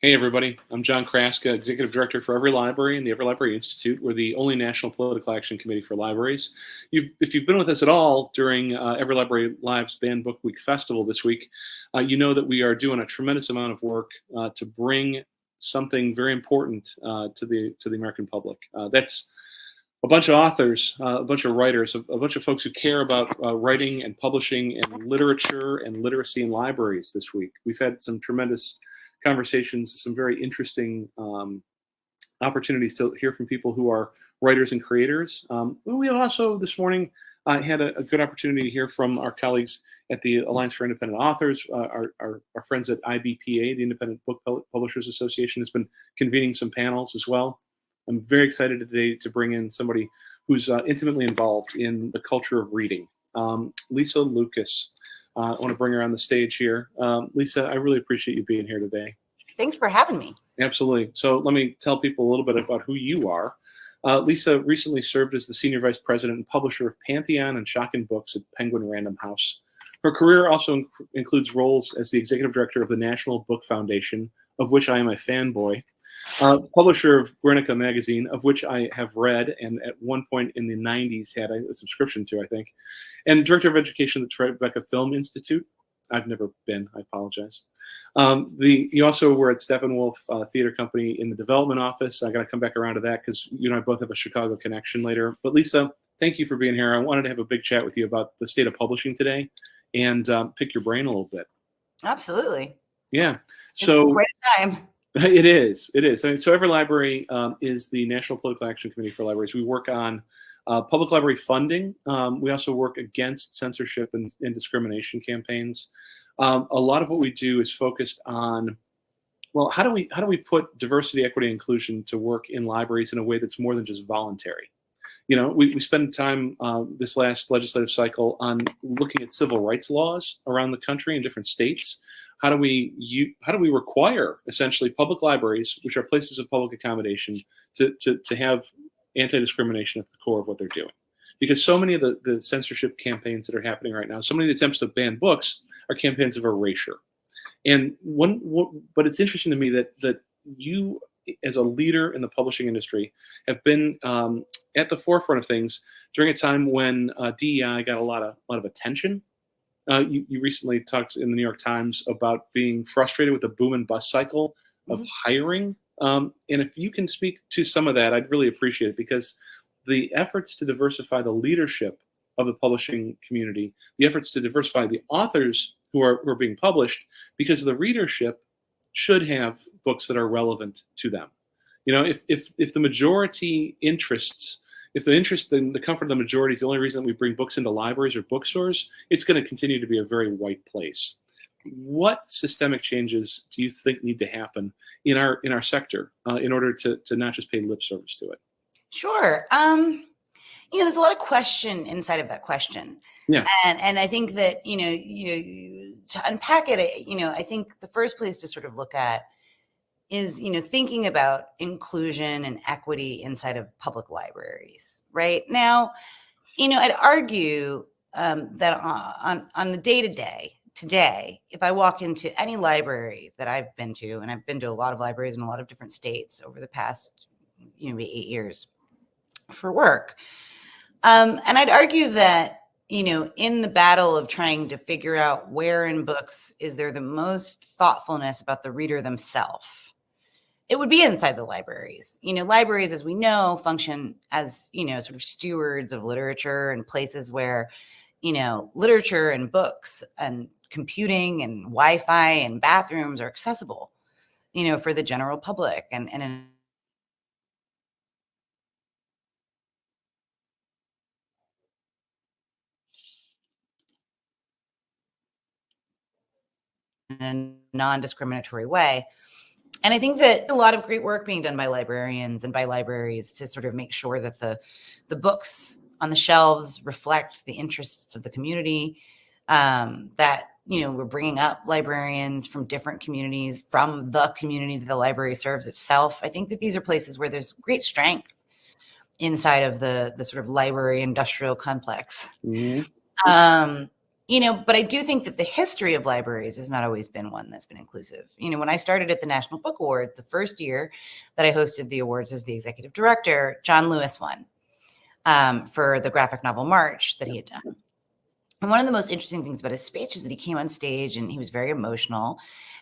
Hey, everybody. I'm John Chrastka, Executive Director for EveryLibrary and the EveryLibrary Institute. We're the only national political action committee for libraries. If you've been with us at all during EveryLibrary Live's Banned Book Week Festival this week, you know that we are doing a tremendous amount of work to bring something very important to the American public. That's a bunch of authors, a bunch of writers, a bunch of folks who care about writing and publishing and literature and literacy in libraries this week. We've had some tremendous conversations, some very interesting opportunities to hear from people who are writers and creators. We also this morning had a good opportunity to hear from our colleagues at the Alliance for Independent Authors. Our friends at IBPA, the Independent Book Publishers Association, has been convening some panels as well. I'm very excited today to bring in somebody who's intimately involved in the culture of reading. Lisa Lucas. I want to bring her on the stage here. Lisa, I really appreciate you being here today. Thanks for having me. Absolutely. So let me tell people a little bit about who you are. Lisa recently served as the Senior Vice President and Publisher of Pantheon and Schocken Books at Penguin Random House. Her career also includes roles as the Executive Director of the National Book Foundation, of which I am a fanboy, publisher of Guernica Magazine, of which I have read and at one point in the 90s had a subscription to, I think, and Director of Education at the Tribeca Film Institute. I've never been, I apologize. You also were at Steppenwolf Theatre Company in the development office. I got to come back around to that because you and I both have a Chicago connection later. But Lisa, thank you for being here. I wanted to have a big chat with you about the state of publishing today and pick your brain a little bit. Absolutely. Yeah. So it's quite a time. It is. I mean, so EveryLibrary is the National Political Action Committee for Libraries. We work on public library funding. We also work against censorship and discrimination campaigns. A lot of what we do is focused on, well, how do we put diversity, equity, and inclusion to work in libraries in a way that's more than just voluntary? You know, we spend time this last legislative cycle on looking at civil rights laws around the country in different states. How do we require essentially public libraries, which are places of public accommodation, to have anti-discrimination at the core of what they're doing? Because so many of the censorship campaigns that are happening right now, so many of the attempts to ban books are campaigns of erasure. And but it's interesting to me that you, as a leader in the publishing industry, have been at the forefront of things during a time when DEI got a lot of attention. You recently talked in the New York Times about being frustrated with the boom and bust cycle of hiring. And if you can speak to some of that, I'd really appreciate it, because the efforts to diversify the leadership of the publishing community, the efforts to diversify the authors who are being published, because the readership should have books that are relevant to them. You know, if the majority interests, if the interest in the comfort of the majority is the only reason we bring books into libraries or bookstores, it's going to continue to be a very white place. What systemic changes do you think need to happen in our sector in order to not just pay lip service to it? Sure. There's a lot of question inside of that question. Yeah. And I think that, to unpack it, I think the first place to sort of look at is, thinking about inclusion and equity inside of public libraries. Right now, I'd argue that on the day-to-day today, if I walk into any library that I've been to, and I've been to a lot of libraries in a lot of different states over the past, 8 years for work. And I'd argue that, in the battle of trying to figure out where in books is there the most thoughtfulness about the reader themselves, it would be inside the libraries. Libraries, as we know, function as, sort of stewards of literature and places where, literature and books and computing and Wi-Fi and bathrooms are accessible, for the general public. And in a non-discriminatory way. And I think that a lot of great work being done by librarians and by libraries to sort of make sure that the books on the shelves reflect the interests of the community, that, we're bringing up librarians from different communities, from the community that the library serves itself. I think that these are places where there's great strength inside of the sort of library industrial complex. Mm-hmm. but I do think that the history of libraries has not always been one that's been inclusive. When I started at the National Book Awards, the first year that I hosted the awards as the executive director, John Lewis won for the graphic novel March that he had done. And one of the most interesting things about his speech is that he came on stage and he was very emotional.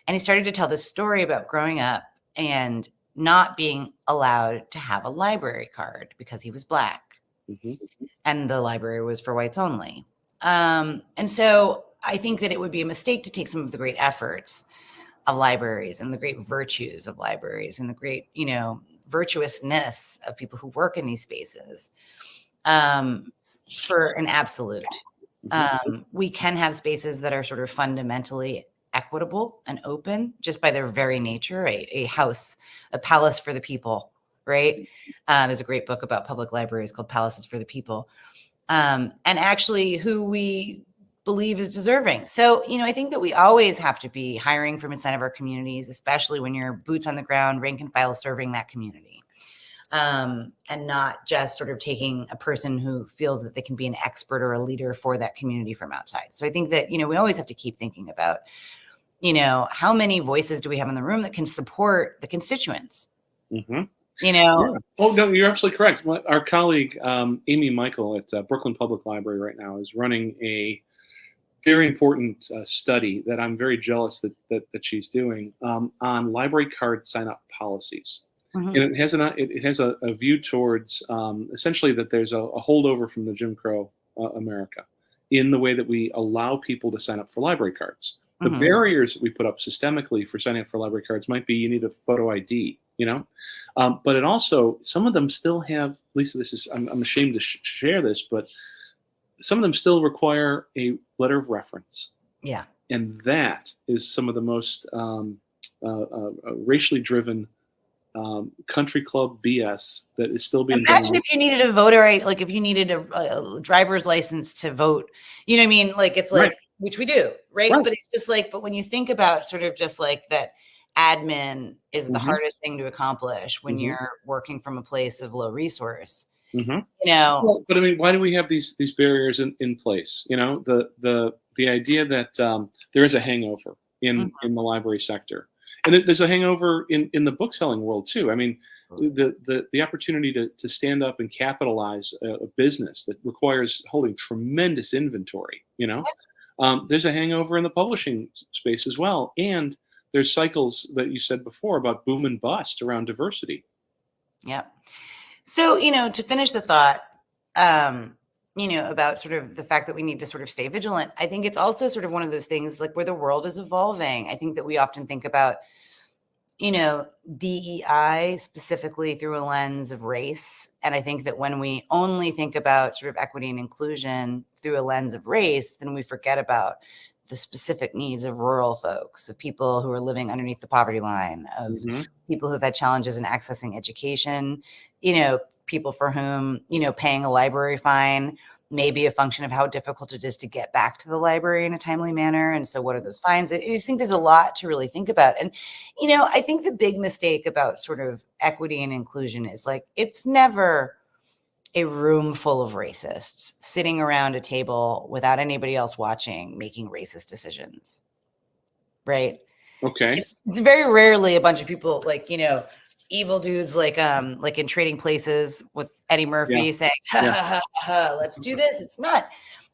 And he started to tell this story about growing up and not being allowed to have a library card because he was Black. And the library was for whites only. And so I think that it would be a mistake to take some of the great efforts of libraries and the great virtues of libraries and the great, virtuousness of people who work in these spaces for an absolute. We can have spaces that are sort of fundamentally equitable and open just by their very nature, a house, a palace for the people, right? There's a great book about public libraries called Palaces for the People. And actually who we believe is deserving. So, I think that we always have to be hiring from inside of our communities, especially when you're boots on the ground, rank and file serving that community. And not just sort of taking a person who feels that they can be an expert or a leader for that community from outside. So I think that, we always have to keep thinking about, how many voices do we have in the room that can support the constituents? Yeah. Oh, no, you're absolutely correct. Our colleague, Amy Michael at Brooklyn Public Library right now is running a very important study that I'm very jealous that she's doing on library card sign-up policies. And it has a view towards essentially that there's a holdover from the Jim Crow America in the way that we allow people to sign up for library cards. The barriers that we put up systemically for signing up for library cards might be you need a photo ID, but it also, some of them still have, Lisa, I'm ashamed to share this, but some of them still require a letter of reference. Yeah. And that is some of the most racially driven country club BS that is still being Imagine if you needed a voter ID, like if you needed a driver's license to vote, you know what I mean? Like it's like, which we do, right? But it's just like, but when you think about sort of just like that admin is the hardest thing to accomplish when you're working from a place of low resource. Well, but I mean, why do we have these barriers in place? The idea that there is a hangover in the library sector. And there's a hangover in the book selling world too. I mean, the opportunity to stand up and capitalize a business that requires holding tremendous inventory, there's a hangover in the publishing space as well. And there's cycles that you said before about boom and bust around diversity. Yeah. So, to finish the thought, about sort of the fact that we need to sort of stay vigilant, I think it's also sort of one of those things like where the world is evolving. I think that we often think about, DEI specifically through a lens of race. And I think that when we only think about sort of equity and inclusion through a lens of race, then we forget about the specific needs of rural folks, of people who are living underneath the poverty line, of people who've had challenges in accessing education, people for whom, paying a library fine may be a function of how difficult it is to get back to the library in a timely manner. And so what are those fines? I just think there's a lot to really think about. And, I think the big mistake about sort of equity and inclusion is like, it's never a room full of racists sitting around a table without anybody else watching, making racist decisions. Right. Okay. It's very rarely a bunch of people like, evil dudes like in Trading Places with Eddie Murphy saying, let's do this.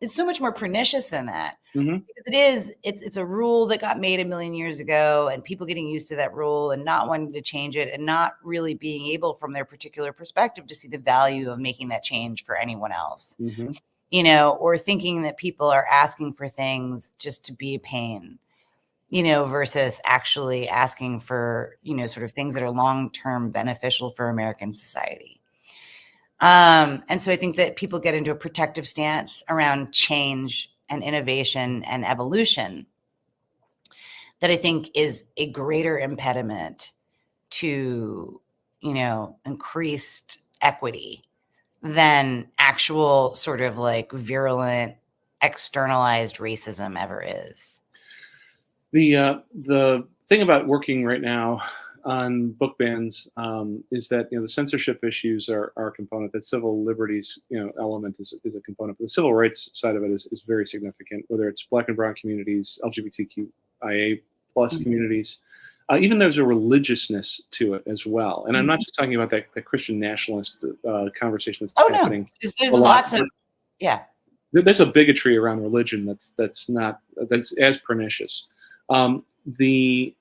It's so much more pernicious than that. It's a rule that got made 1 million years ago and people getting used to that rule and not wanting to change it and not really being able from their particular perspective to see the value of making that change for anyone else, or thinking that people are asking for things just to be a pain. Versus actually asking for, sort of things that are long-term beneficial for American society. And so I think that people get into a protective stance around change and innovation and evolution that I think is a greater impediment to, increased equity than actual sort of like virulent externalized racism ever is. The thing about working right now on book bans is that the censorship issues are a component. That civil liberties element is a component. But the civil rights side of it is very significant. Whether it's Black and Brown communities, LGBTQIA plus communities, even there's a religiousness to it as well. And I'm not just talking about that Christian nationalist conversation that's happening. No, there's lots of There's a bigotry around religion that's as pernicious. The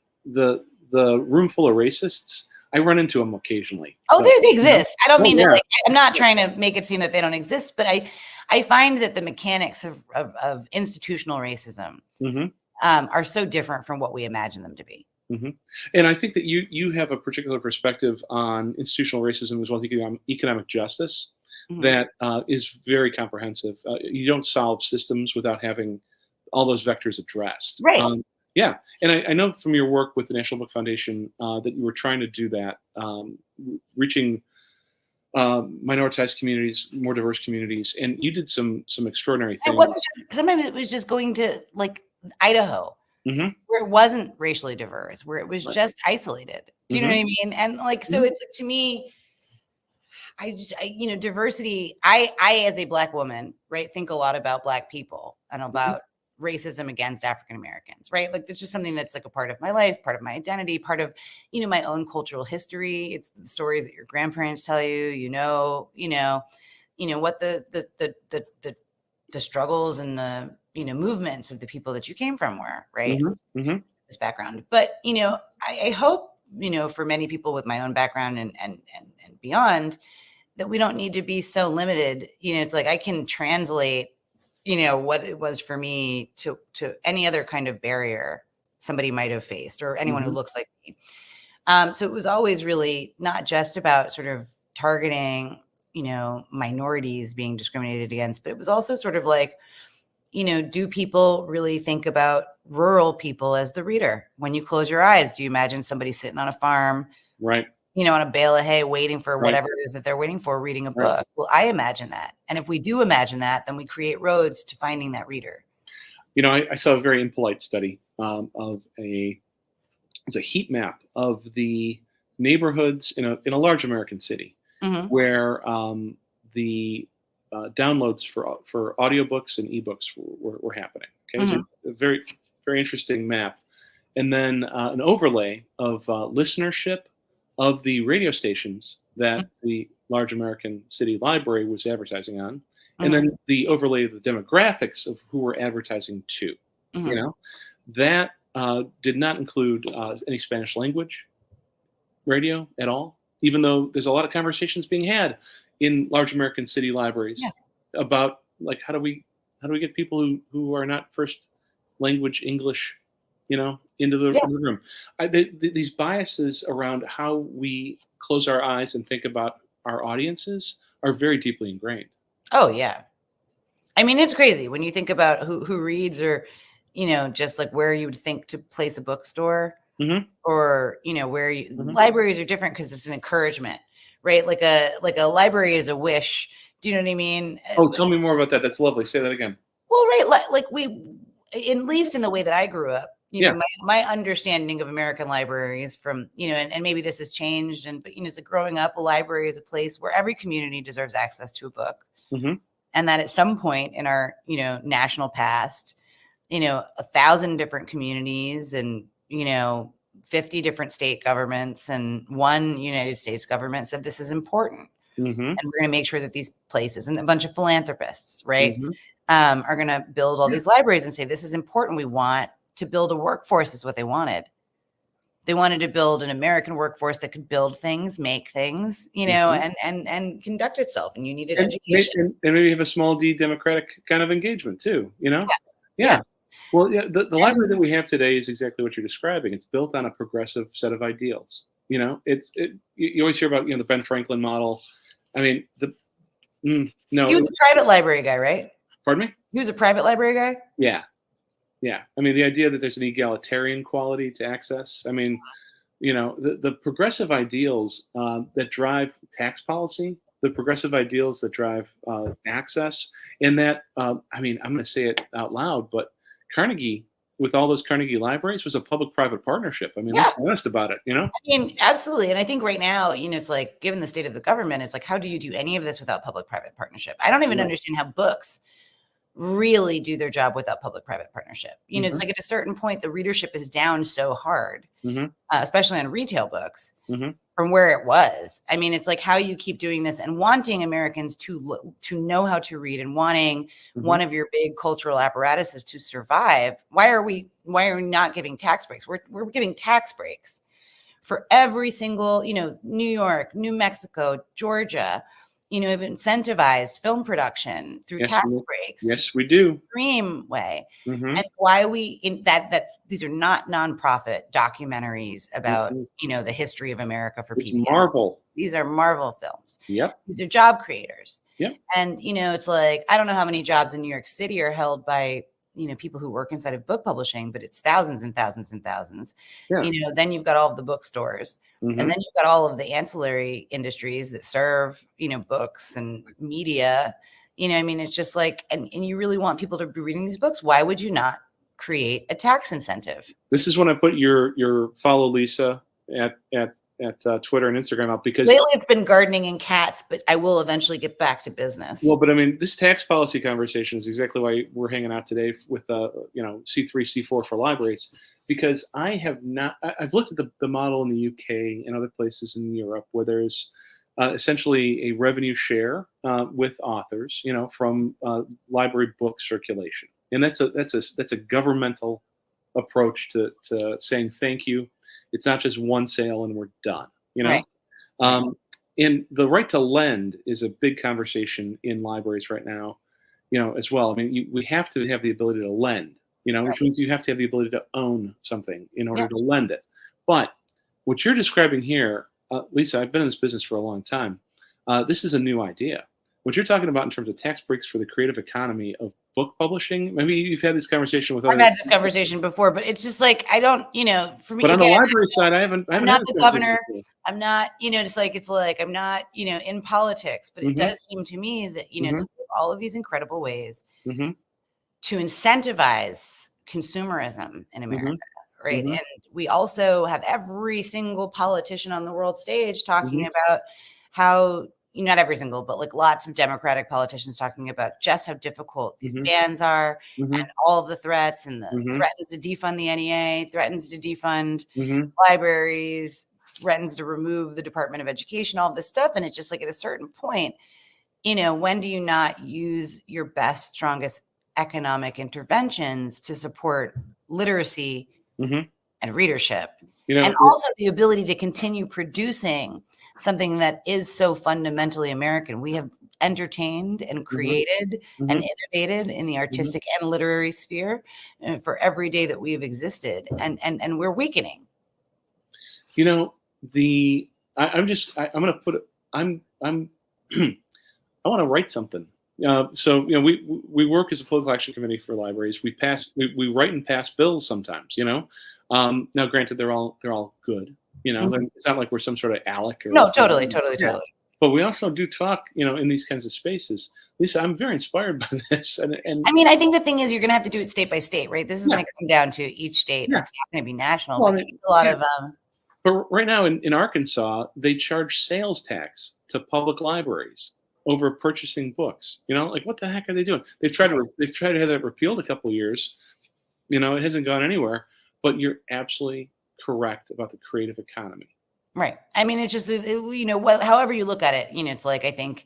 room full of racists, I run into them occasionally. Oh, they exist. I don't mean to I'm not trying to make it seem that they don't exist, but I find that the mechanics of institutional racism are so different from what we imagine them to be. And I think that you have a particular perspective on institutional racism as well as economic justice that is very comprehensive. You don't solve systems without having all those vectors addressed. Right. Yeah, and I know from your work with the National Book Foundation that you were trying to do that, reaching minoritized communities, more diverse communities, and you did some extraordinary things. It wasn't just, sometimes it was just going to like Idaho, where it wasn't racially diverse, where it was just isolated. Do you know what I mean? And like, so it's to me, I diversity. I as a Black woman, right, think a lot about Black people and about racism against African Americans, right? Like that's just something that's like a part of my life, part of my identity, part of, my own cultural history. It's the stories that your grandparents tell you, what the struggles and the, movements of the people that you came from were, right? This background. But, I hope, for many people with my own background and beyond, that we don't need to be so limited. It's like I can translate what it was for me to any other kind of barrier somebody might have faced, or anyone who looks like me. So it was always really not just about sort of targeting, minorities being discriminated against, but it was also sort of like, do people really think about rural people as the reader? When you close your eyes, do you imagine somebody sitting on a farm, right, on a bale of hay, waiting for whatever it is that they're waiting for, reading a book? Well, I imagine that. And if we do imagine that, then we create roads to finding that reader. I saw a very impolite study of a heat map of the neighborhoods in a large American city where the downloads for audiobooks and ebooks were happening. Okay, it was a very, very interesting map. And then an overlay of listenership of the radio stations that the large American city library was advertising on, and then the overlay of the demographics of who we're advertising to. That did not include any Spanish language radio at all, even though there's a lot of conversations being had in large American city libraries about like how do we get people who are not first language English into the room. These biases around how we close our eyes and think about our audiences are very deeply ingrained. Oh yeah, I mean it's crazy when you think about who reads, or just like where you would think to place a bookstore, or where libraries are different because it's an encouragement, right? Like a library is a wish. Do you know what I mean? Oh, tell me more about that. That's lovely. Say that again. Well, right, like we, at least in the way that I grew up, my understanding of American libraries from, and maybe this has changed, but so growing up, a library is a place where every community deserves access to a book. And that at some point in our, national past, 1,000 different communities and, 50 different state governments and one United States government said this is important. And we're going to make sure that these places, and a bunch of philanthropists, right, are going to build all these libraries and say, this is important. We want to build a workforce is what they wanted. They wanted to build an American workforce that could build things, make things, and conduct itself. And you needed education. And maybe have a small d democratic kind of engagement too, Yeah. Well, the library that we have today is exactly what you're describing. It's built on a progressive set of ideals. You always hear about, the Ben Franklin model. I mean, no. He was a private library guy, right? Pardon me? He was a private library guy? Yeah. I mean, the idea that there's an egalitarian quality to access. I mean, the progressive ideals that drive tax policy, the progressive ideals that drive access, and that, I'm going to say it out loud, but Carnegie with all those Carnegie libraries was a public-private partnership. I mean, let's be honest about it, I mean, absolutely. And I think right now, it's like, given the state of the government, it's like, how do you do any of this without public-private partnership? I don't even understand how books really do their job without public-private partnership. It's like at a certain point, the readership is down so hard, especially on retail books, from where it was. I mean, it's like how you keep doing this and wanting Americans to know how to read and wanting one of your big cultural apparatuses to survive. Why are we not giving tax breaks? We're giving tax breaks for every single, New York, New Mexico, Georgia, have incentivized film production through tax breaks. Yes, we do. Extreme way. And why these are not nonprofit documentaries about, the history of America for people. Marvel. These are Marvel films. Yep. These are job creators. Yep. And, it's like, I don't know how many jobs in New York City are held by, people who work inside of book publishing, but it's thousands and thousands and thousands. Yeah. Then you've got all of the bookstores, and then you've got all of the ancillary industries that serve, books and media. I mean, it's just like, and you really want people to be reading these books. Why would you not create a tax incentive? This is when I put your follow Lisa at Twitter and Instagram out, because lately it's been gardening and cats, but I will eventually get back to business. Well, but I mean, this tax policy conversation is exactly why we're hanging out today with C3, C4 for libraries, because I've looked at the model in the UK and other places in Europe where there's essentially a revenue share with authors, from library book circulation, and that's a governmental approach to saying thank you. It's not just one sale and we're done, Right. And the right to lend is a big conversation in libraries right now, as well. I mean, we have to have the ability to lend, which means you have to have the ability to own something in order to lend it. But what you're describing here, Lisa, I've been in this business for a long time. This is a new idea. What you're talking about in terms of tax breaks for the creative economy of book publishing, maybe you've had this conversation with. I've had this conversation before, but it's just like, I don't, for me. But on the library side, I haven't. I'm not the governor. I'm not, it's like I'm not, in politics. But it does seem to me that it's all of these incredible ways to incentivize consumerism in America, right? And we also have every single politician on the world stage talking about how. Not every single, but like lots of Democratic politicians talking about just how difficult these bans are and all of the threats and the threatens to defund the NEA, threatens to defund libraries, threatens to remove the Department of Education, all this stuff. And it's just like at a certain point, when do you not use your best, strongest economic interventions to support literacy and readership? And also the ability to continue producing something that is so fundamentally American. We have entertained and created and innovated in the artistic and literary sphere for every day that we have existed, and we're weakening. I'm going to put it. I want to write something. So we work as a political action committee for libraries. We write and pass bills sometimes. Now, granted, they're all good. It's not like we're some sort of ALEC. No, totally. But we also do talk, in these kinds of spaces. Lisa, I'm very inspired by this. And I mean, I think the thing is, you're going to have to do it state by state, right? This is going to come down to each state. It's not going to be national. Well, but a lot of. But right now in Arkansas, they charge sales tax to public libraries over purchasing books. Like what the heck are they doing? They've tried to have that repealed a couple of years. It hasn't gone anywhere. But you're absolutely correct about the creative economy. Right. I mean, it's just, however you look at it, it's like, I think,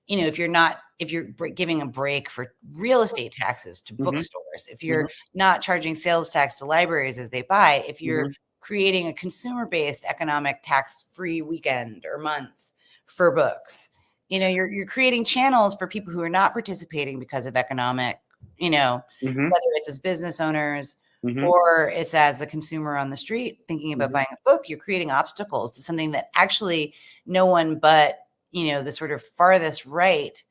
if you're giving a break for real estate taxes to bookstores, if you're not charging sales tax to libraries as they buy, if you're creating a consumer-based economic tax-free weekend or month for books, you're creating channels for people who are not participating because of economic, whether it's as business owners, or it's as a consumer on the street thinking about buying a book, you're creating obstacles to something that actually no one but, the sort of farthest right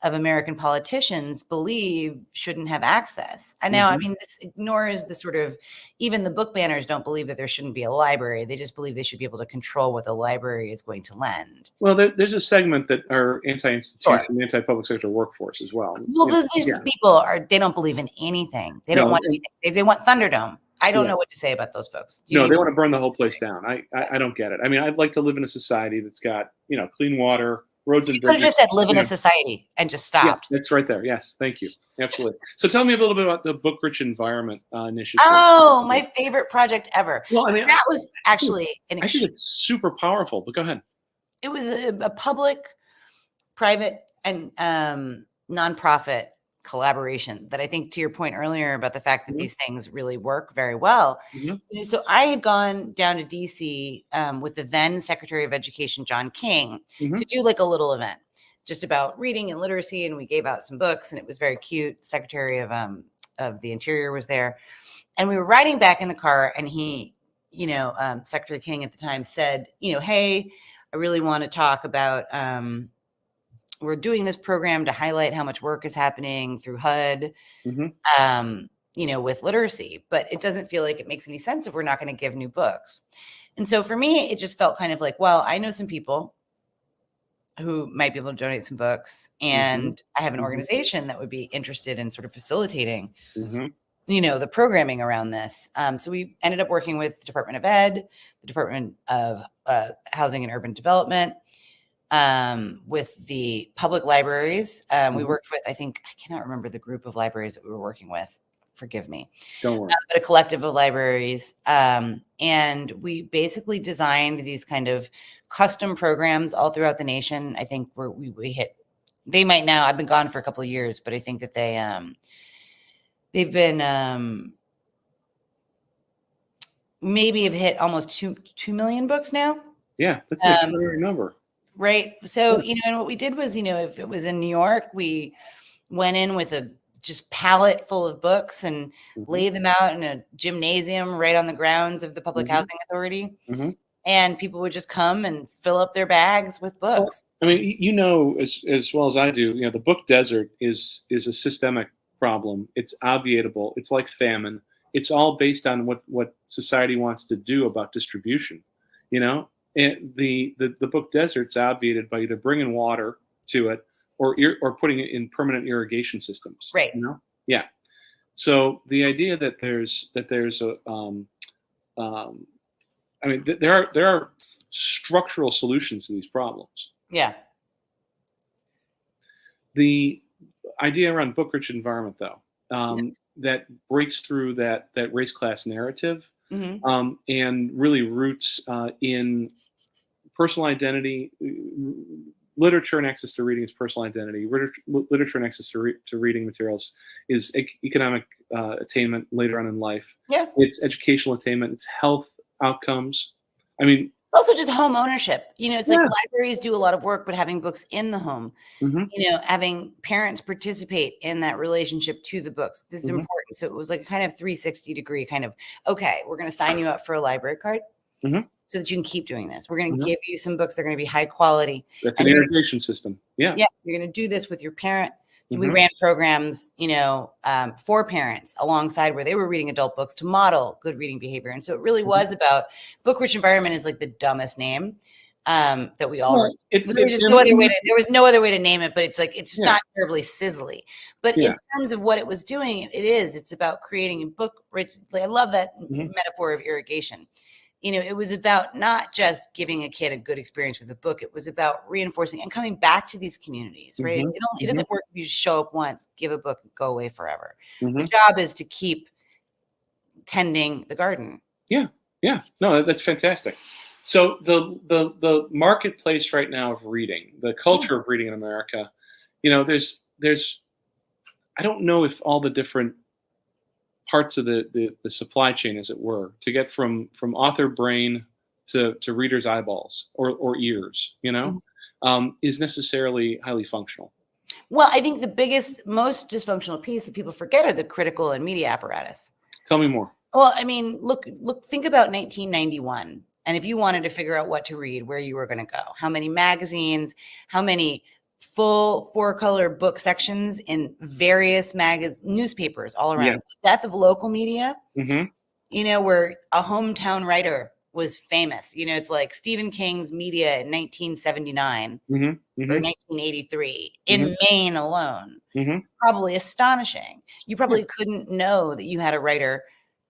of American politicians believe shouldn't have access. And now, I mean, this ignores the sort of, even the book banners don't believe that there shouldn't be a library. They just believe they should be able to control what the library is going to lend. Well, there's a segment that are anti-institution, Sure. anti-public sector workforce as well. Well, these people they don't believe in anything. They don't want anything. They want Thunderdome. I don't know what to say about those folks. They want to burn the whole place down. I don't get it. I mean, I'd like to live in a society that's got, clean water, roads and bridges. You could have just said live in a society and just stopped. Yeah, that's right there. Yes, thank you. Absolutely. So tell me a little bit about the Book Rich Environment Initiative. Oh, my favorite project ever. Well, I mean, that was actually I think it's super powerful, but go ahead. It was a public, private, and nonprofit collaboration that I think, to your point earlier about the fact that these things really work very well. So I had gone down to DC with the then Secretary of Education, John King, to do like a little event just about reading and literacy. And we gave out some books and it was very cute. Secretary of the Interior was there. And we were riding back in the car and he, Secretary King at the time said, hey, I really want to talk about, we're doing this program to highlight how much work is happening through HUD, with literacy, but it doesn't feel like it makes any sense if we're not going to give new books. And so for me, it just felt kind of like, well, I know some people who might be able to donate some books, and I have an organization that would be interested in sort of facilitating, the programming around this. So we ended up working with the Department of Ed, the Department of Housing and Urban Development, with the public libraries. We worked with, I cannot remember the group of libraries that we were working with. Forgive me. Don't worry. But a collective of libraries. And we basically designed these kind of custom programs all throughout the nation. I think we hit, they might now, I've been gone for a couple of years, but I think that they've been, maybe have hit almost 2 million books now. Yeah, that's an extraordinary number. Right. So, and what we did was, if it was in New York, we went in with a just pallet full of books and laid them out in a gymnasium right on the grounds of the Public Housing Authority. And people would just come and fill up their bags with books. Well, I mean, as well as I do, the book desert is a systemic problem. It's obviatable. It's like famine. It's all based on what society wants to do about distribution, And the book desert's obviated by either bringing water to it or putting it in permanent irrigation systems. Right. Yeah. So the idea that there's a there are structural solutions to these problems. Yeah. The idea around book rich environment, though, that breaks through that race class narrative and really roots in personal identity. Literature and access to reading is personal identity. Literature and access to reading materials is economic attainment later on in life. Yeah. It's educational attainment. It's health outcomes. I mean, also just home ownership. It's like libraries do a lot of work, but having books in the home, having parents participate in that relationship to the books, this is important. So it was like a kind of 360 degree kind of, okay, we're going to sign you up for a library card. So that you can keep doing this. We're going to give you some books. They're going to be high quality. That's an irrigation system. Yeah. Yeah. You're going to do this with your parent. We ran programs, for parents alongside where they were reading adult books to model good reading behavior. And so it really was about book rich environment is like the dumbest name that we all, there was no other way to name it, but it's like, it's just not terribly sizzly, but in terms of what it was doing, it's about creating a book rich. I love that metaphor of irrigation. It was about not just giving a kid a good experience with a book. It was about reinforcing and coming back to these communities, right? It doesn't work if you just show up once, give a book, and go away forever. The job is to keep tending the garden. Yeah. No, that's fantastic. So the marketplace right now of reading, the culture of reading in America, there's I don't know if all the different parts of the supply chain, as it were, to get from author brain to reader's eyeballs or ears, is necessarily highly functional. Well, I think the biggest, most dysfunctional piece that people forget are the critical and media apparatus. Tell me more. Well, I mean, look, think about 1991. And if you wanted to figure out what to read, where you were going to go, how many magazines, how many full 4-color book sections in various newspapers all around. Yeah. The death of local media, Mm-hmm. you know, where a hometown writer was famous. You know, it's like Stephen King's media in 1979 Mm-hmm. or Mm-hmm. 1983 in Maine alone. Mm-hmm. Probably astonishing. You probably couldn't know that you had a writer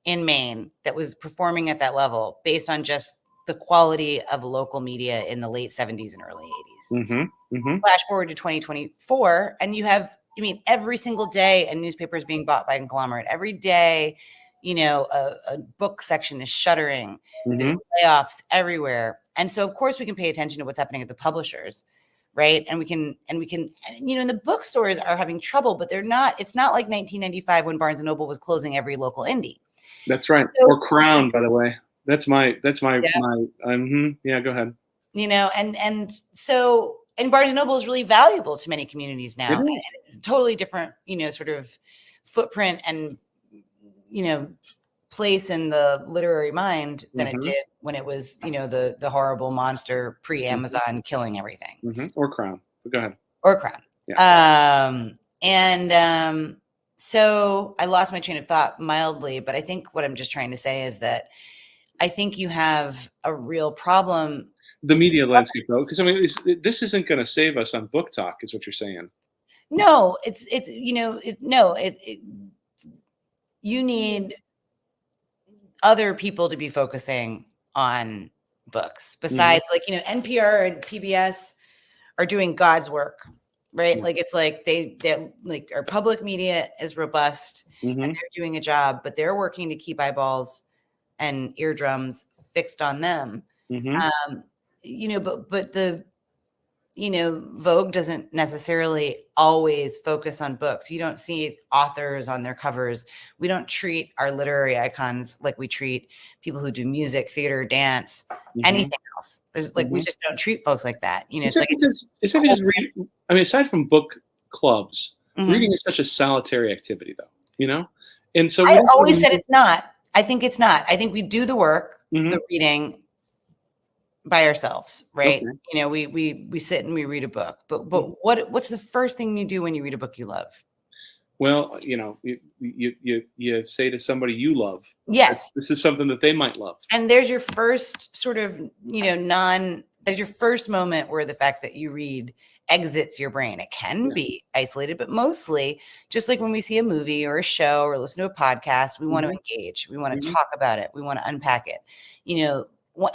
in Maine that was performing at that level based on just the quality of local media in the late 70s and early 80s. Mm-hmm. Mm-hmm. Flash forward to 2024, and you have, I mean, every single day a newspaper is being bought by a conglomerate. Every day, you know, a book section is shuttering. There's layoffs everywhere. And so, of course, we can pay attention to what's happening at the publishers, right? And we can, you know, and the bookstores are having trouble, but they're not, it's not like 1995 when Barnes & Noble was closing every local indie. That's right. So, or Crown, by the way. That's my Yeah. yeah, go ahead. You know, and so, and Barnes & Noble is really valuable to many communities now. And it's a totally different, you know, sort of footprint and, you know, place in the literary mind than it did when it was, you know, the horrible monster pre-Amazon killing everything. Or Crown. But go ahead. Or Crown. Yeah. So I lost my train of thought mildly, but I think what I'm just trying to say is that I think you have a real problem. The media landscape, though, because I mean, this isn't going to save us on Book Talk, is what you're saying. No, it's you know, you need other people to be focusing on books besides, like, you know, NPR and PBS are doing God's work, right? Like, it's like they're like, our public media is robust and they're doing a job, but they're working to keep eyeballs and eardrums fixed on them. You know, but the, you know, Vogue doesn't necessarily always focus on books. You don't see authors on their covers. We don't treat our literary icons like we treat people who do music, theater, dance, anything else. There's like, we just don't treat folks like that. You know, it's like, I mean, aside from book clubs, reading is such a solitary activity, though, you know? And so I always said it's not. I think it's not. I think we do the work, the reading by ourselves, right? Okay. You know, we sit and we read a book, but what's the first thing you do when you read a book you love? Well, you know, you say to somebody you love, yes, this is something that they might love. And there's your first sort of, you know, there's your first moment where the fact that you read exits your brain. It can be isolated, but mostly just like when we see a movie or a show or listen to a podcast, we want to engage. We want to talk about it. We want to unpack it. You know,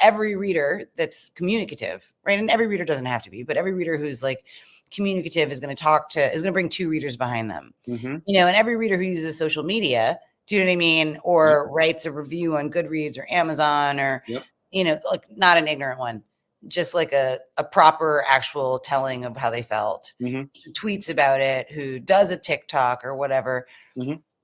every reader that's communicative, right? And every reader doesn't have to be, but every reader who's like communicative is going to bring two readers behind them. You know, and every reader who uses social media, do you know what I mean? Or writes a review on Goodreads or Amazon or, you know, like not an ignorant one, just like a proper actual telling of how they felt, who tweets about it, who does a TikTok or whatever.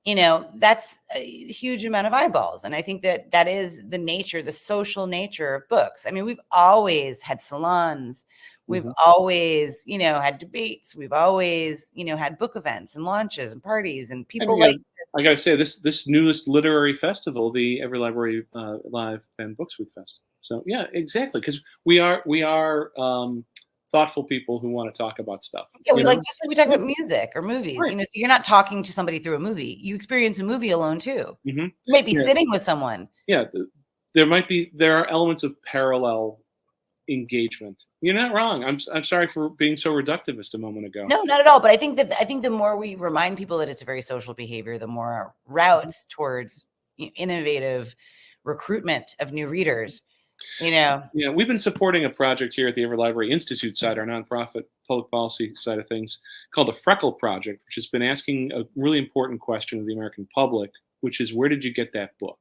You know, that's a huge amount of eyeballs. And I think that is the nature, the social nature of books. I mean, we've always had salons. We've always, you know, had debates. We've always, you know, had book events and launches and parties and people I gotta say, this newest literary festival, the EveryLibrary Live and Books Week Fest. So yeah, exactly, because we are thoughtful people who want to talk about stuff. Yeah, we like, just like we talk about music or movies. You know, so you're not talking to somebody through a movie. You experience a movie alone too. You might be sitting with someone. Yeah, there are elements of parallel engagement. You're not wrong. I'm sorry for being so reductivist a moment ago. No, not at all. But I think the more we remind people that it's a very social behavior, the more routes towards innovative recruitment of new readers. You know. Yeah, we've been supporting a project here at the EveryLibrary Institute side, our nonprofit public policy side of things, called the Freckle Project, which has been asking a really important question of the American public, which is, where did you get that book?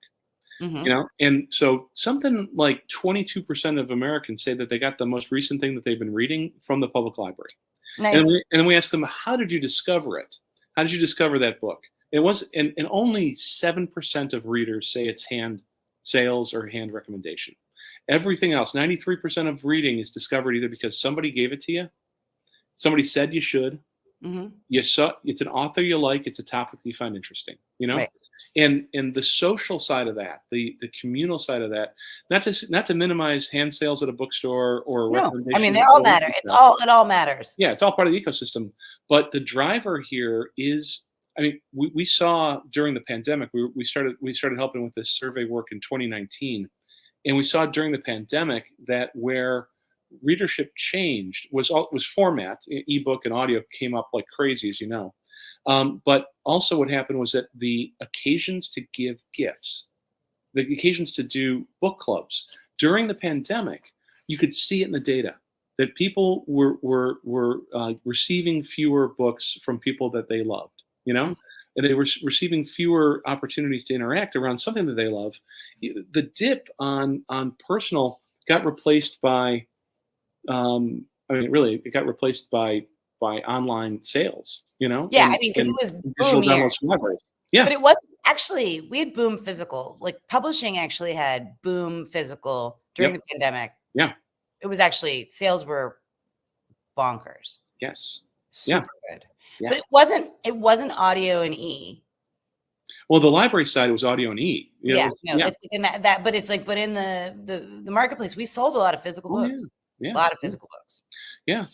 You know, and so something like 22% of Americans say that they got the most recent thing that they've been reading from the public library. Nice. And then we ask them, how did you discover it? How did you discover that book? It was, and only 7% of readers say it's hand sales or hand recommendation. Everything else, 93% of reading is discovered either because somebody gave it to you, somebody said you should, you saw, it's an author you like, it's a topic you find interesting, you know? And the social side of that, the communal side of that, not to minimize hand sales at a bookstore or No, recommendations. I mean, they all matter. It all matters. Yeah, it's all part of the ecosystem. But the driver here is, I mean, we saw during the pandemic, we started helping with this survey work in 2019, and we saw during the pandemic that where readership changed was format. Ebook and audio came up like crazy, as you know. But also what happened was that the occasions to give gifts, the occasions to do book clubs during the pandemic, you could see it in the data that people were receiving fewer books from people that they loved, you know, and they were receiving fewer opportunities to interact around something that they love. The dip on personal got replaced by, I mean, really, it got replaced by online sales, you know? Yeah, I mean, because it was boom years. Yeah. But it wasn't actually, we had boom physical. Like publishing actually had boom physical during the pandemic. Yeah. It was actually, sales were bonkers. Yes. Super good. Yeah. But it wasn't audio and E. Well, the library side was audio and E. It's in that, but it's like, but in the marketplace, we sold a lot of physical books. Yeah. A lot of physical books. Yeah.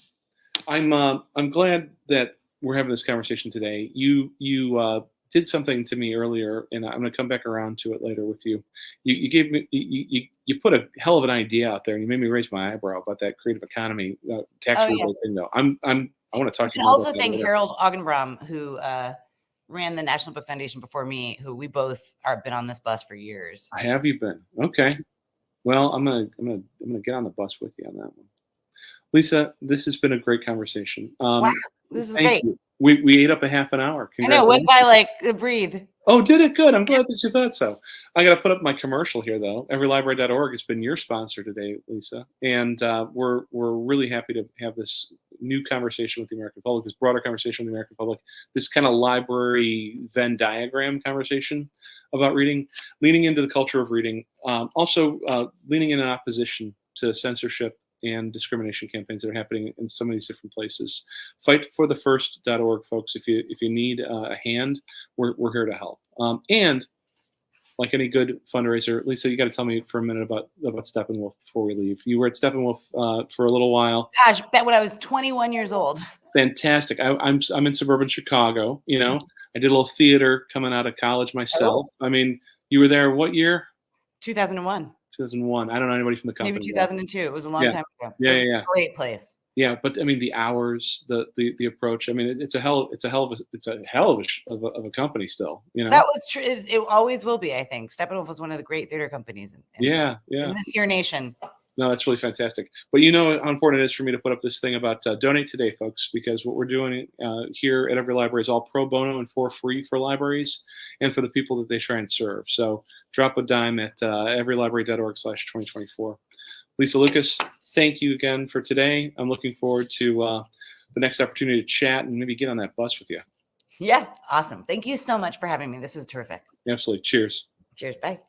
I'm glad that we're having this conversation today. You did something to me earlier, and I'm going to come back around to it later with you. You gave me you put a hell of an idea out there, and you made me raise my eyebrow about that creative economy tax rebate thing. Though I want to talk to you. And also thank Harold Augenbraum, who ran the National Book Foundation before me, who we both have been on this bus for years. Have you been? Okay. Well, I'm gonna get on the bus with you on that one. Lisa, this has been a great conversation. Wow, this is great. You. We ate up a half an hour. I know, it went by like a breathe. Oh, did it? Good. I'm glad that you thought so. I got to put up my commercial here, though. EveryLibrary.org has been your sponsor today, Lisa, and we're really happy to have this new conversation with the American public, this broader conversation with the American public, this kind of library Venn diagram conversation about reading, leaning into the culture of reading, also leaning in opposition to censorship and discrimination campaigns that are happening in some of these different places. Fightforthefirst.org, folks. If you need a hand, we're here to help. And like any good fundraiser, Lisa, you got to tell me for a minute about Steppenwolf before we leave. You were at Steppenwolf for a little while. Gosh, back when I was 21 years old. Fantastic. I'm in suburban Chicago. You know, I did a little theater coming out of college myself. I mean, you were there what year? 2001. 2001. I don't know anybody from the company. Maybe 2002. It was a long time ago. Yeah. Great place. Yeah, but I mean the hours, the approach. I mean, it's a hell of a company still. You know, that was true. It always will be. I think Steppenwolf was one of the great theater companies. In this here nation. No, that's really fantastic. But you know how important it is for me to put up this thing about donate today, folks, because what we're doing here at EveryLibrary is all pro bono and for free for libraries and for the people that they try and serve. So drop a dime at everylibrary.org/2024. Lisa Lucas, thank you again for today. I'm looking forward to the next opportunity to chat and maybe get on that bus with you. Yeah, awesome. Thank you so much for having me. This was terrific. Absolutely. Cheers. Cheers. Bye.